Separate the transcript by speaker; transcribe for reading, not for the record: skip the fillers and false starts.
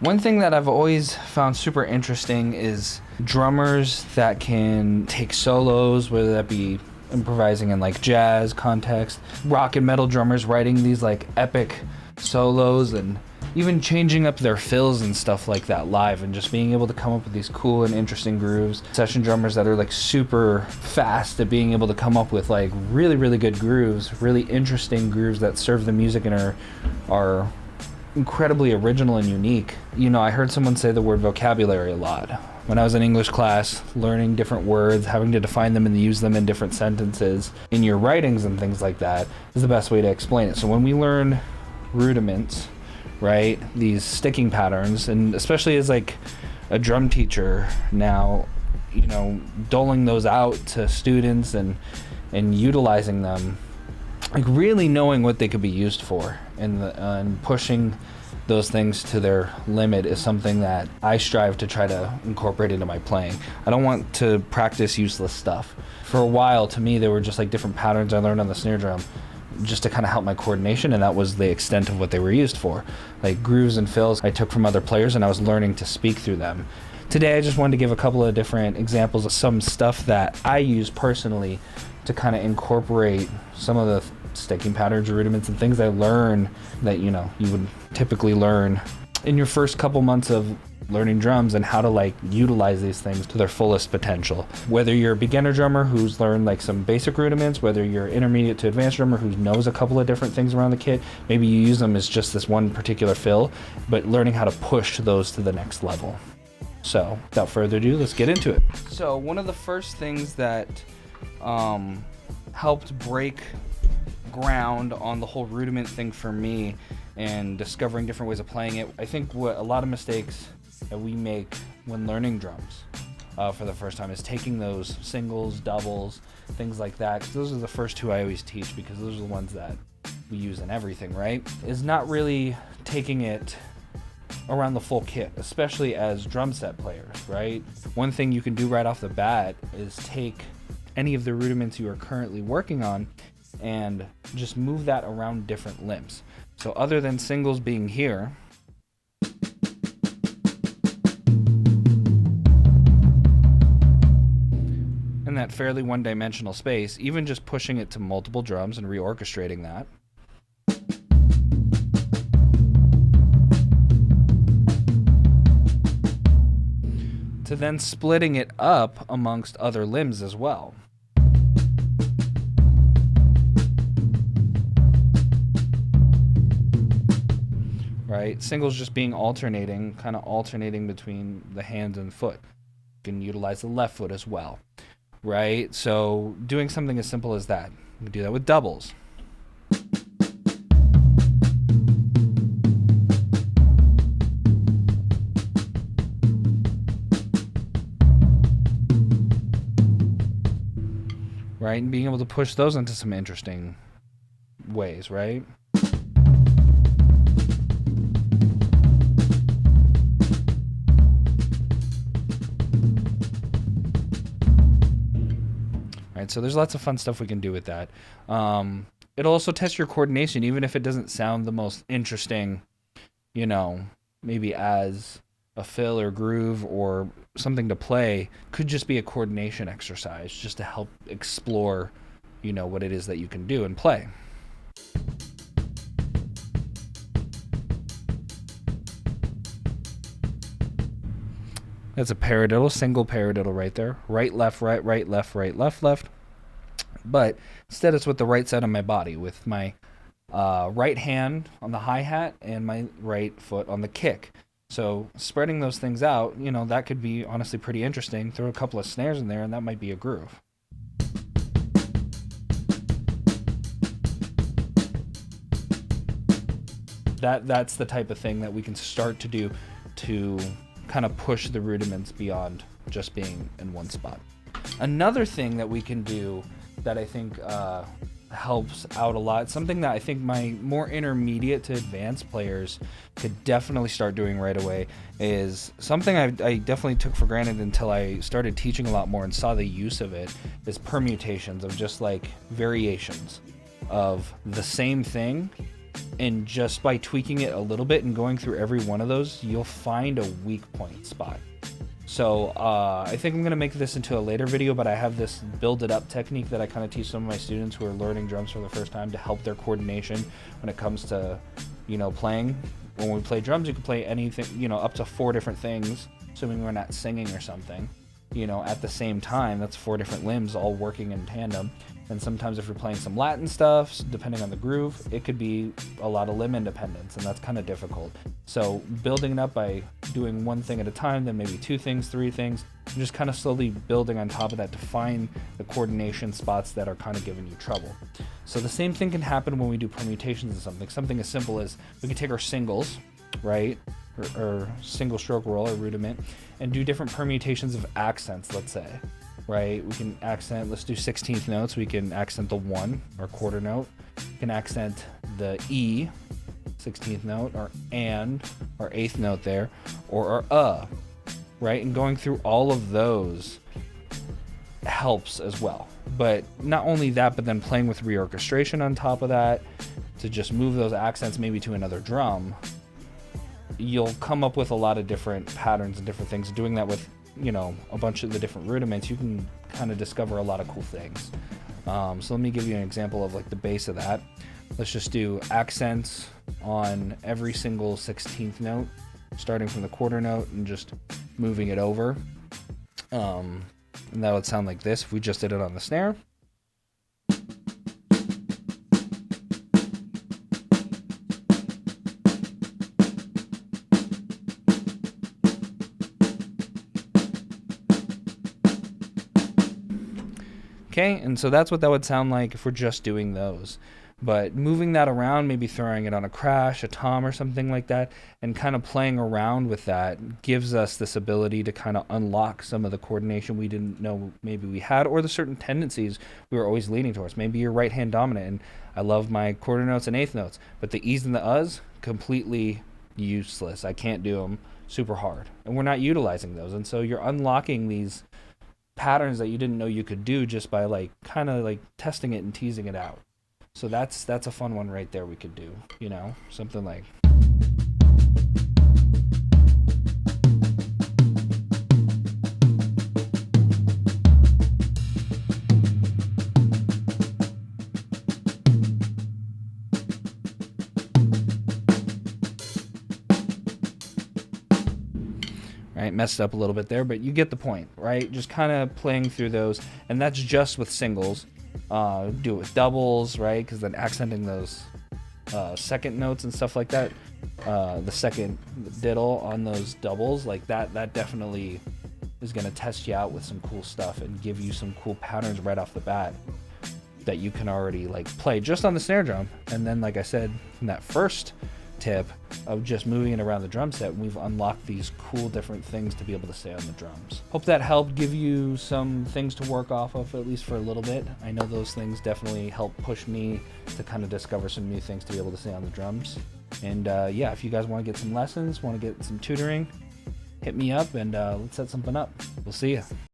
Speaker 1: One thing that I've always found super interesting is drummers that can take solos, whether that be improvising in like jazz context, rock and metal drummers writing these like epic solos, and even changing up their fills and stuff like that live, and just being able to come up with these cool and interesting grooves. Session drummers that are like super fast at being able to come up with like really, really good grooves, really interesting grooves that serve the music and are incredibly original and unique. You know, I heard someone say the word vocabulary a lot. When I was in English class, learning different words, having to define them and use them in different sentences in your writings and things like that is the best way to explain it. So when we learn rudiments, right, these sticking patterns, and especially as like a drum teacher now, you know, doling those out to students and utilizing them, like really knowing what they could be used for, and pushing those things to their limit is something that I strive to try to incorporate into my playing. I don't want to practice useless stuff. For a while, to me, they were just like different patterns I learned on the snare drum just to kind of help my coordination, and that was the extent of what they were used for. Like grooves and fills I took from other players, and I was learning to speak through them. Today I just wanted to give a couple of different examples of some stuff that I use personally to kind of incorporate some of the sticking patterns, rudiments, and things I learn that, you know, you would typically learn in your first couple months of learning drums, and how to like utilize these things to their fullest potential. Whether you're a beginner drummer who's learned like some basic rudiments, whether you're intermediate to advanced drummer who knows a couple of different things around the kit, maybe you use them as just this one particular fill, but learning how to push those to the next level. So without further ado, let's get into it. So one of the first things that helped break ground on the whole rudiment thing for me and discovering different ways of playing it, I think what a lot of mistakes that we make when learning drums for the first time is taking those singles, doubles, things like that, 'cause those are the first two I always teach, because those are the ones that we use in everything, right? Is not really taking it around the full kit, especially as drum set players, right? One thing you can do right off the bat is take any of the rudiments you are currently working on and just move that around different limbs. So other than singles being here, in that fairly one-dimensional space, even just pushing it to multiple drums and reorchestrating that, to then splitting it up amongst other limbs as well. Right? Singles just being kind of alternating between the hands and foot. You can utilize the left foot as well, right? So doing something as simple as that. You can do that with doubles. Right? And being able to push those into some interesting ways, right? So there's lots of fun stuff we can do with that. It'll also test your coordination, even if it doesn't sound the most interesting, you know, maybe as a fill or groove or something to play. Could just be a coordination exercise just to help explore, you know, what it is that you can do and play. That's a paradiddle, single paradiddle right there. Right, left, right, right, left, right, left, left. But instead it's with the right side of my body, with my right hand on the hi-hat and my right foot on the kick. So spreading those things out, you know, that could be honestly pretty interesting. Throw a couple of snares in there and that might be a groove. That's the type of thing that we can start to do to kind of push the rudiments beyond just being in one spot. Another thing that we can do that I think helps out a lot, something that I think my more intermediate to advanced players could definitely start doing right away, is something I definitely took for granted until I started teaching a lot more and saw the use of it, is permutations of just like variations of the same thing And just by tweaking it a little bit and going through every one of those, you'll find a weak point spot. So I think I'm going to make this into a later video, but I have this build it up technique that I kind of teach some of my students who are learning drums for the first time to help their coordination when it comes to, you know, playing. When we play drums, you can play anything, you know, up to 4 different things, assuming we're not singing or something, you know, at the same time. That's 4 different limbs all working in tandem. And sometimes if you're playing some Latin stuff, depending on the groove, it could be a lot of limb independence, and that's kind of difficult. So building it up by doing one thing at a time, then maybe 2 things, 3 things, and just kind of slowly building on top of that to find the coordination spots that are kind of giving you trouble. So the same thing can happen when we do permutations of something. Something as simple as we can take our singles, right, or single stroke roll or rudiment, and do different permutations of accents, let's say. Right, we can accent, let's do 16th notes. We can accent the 1 or quarter note. We can accent the E, 16th note, or and, or 8th note there, or right? And going through all of those helps as well. But not only that, but then playing with reorchestration on top of that to just move those accents maybe to another drum. You'll come up with a lot of different patterns and different things. Doing that with, you know, a bunch of the different rudiments, you can kind of discover a lot of cool things. So let me give you an example of like the base of that. Let's just do accents on every single 16th note, starting from the quarter note and just moving it over. And that would sound like this if we just did it on the snare. Okay, and so that's what that would sound like if we're just doing those. But moving that around, maybe throwing it on a crash, a tom, or something like that, and kind of playing around with that gives us this ability to kind of unlock some of the coordination we didn't know maybe we had, or the certain tendencies we were always leaning towards. Maybe you're right hand dominant, and I love my quarter notes and 8th notes, but the E's and the U's, completely useless. I can't do them, super hard. And we're not utilizing those, and so you're unlocking these patterns that you didn't know you could do just by like kind of like testing it and teasing it out. So that's a fun one right there we could do, you know, something like. Right, messed up a little bit there, but you get the point, right? Just kind of playing through those, and that's just with singles. Do it with doubles, right? Because then accenting those second notes and stuff like that, the second diddle on those doubles, like that definitely is going to test you out with some cool stuff and give you some cool patterns right off the bat that you can already like play just on the snare drum. And then, like I said, from that first tip of just moving it around the drum set, we've unlocked these cool different things to be able to say on the drums. Hope that helped give you some things to work off of, at least for a little bit. I know those things definitely help push me to kind of discover some new things to be able to say on the drums. And yeah, if you guys want to get some lessons, want to get some tutoring, hit me up and let's set something up. We'll see ya.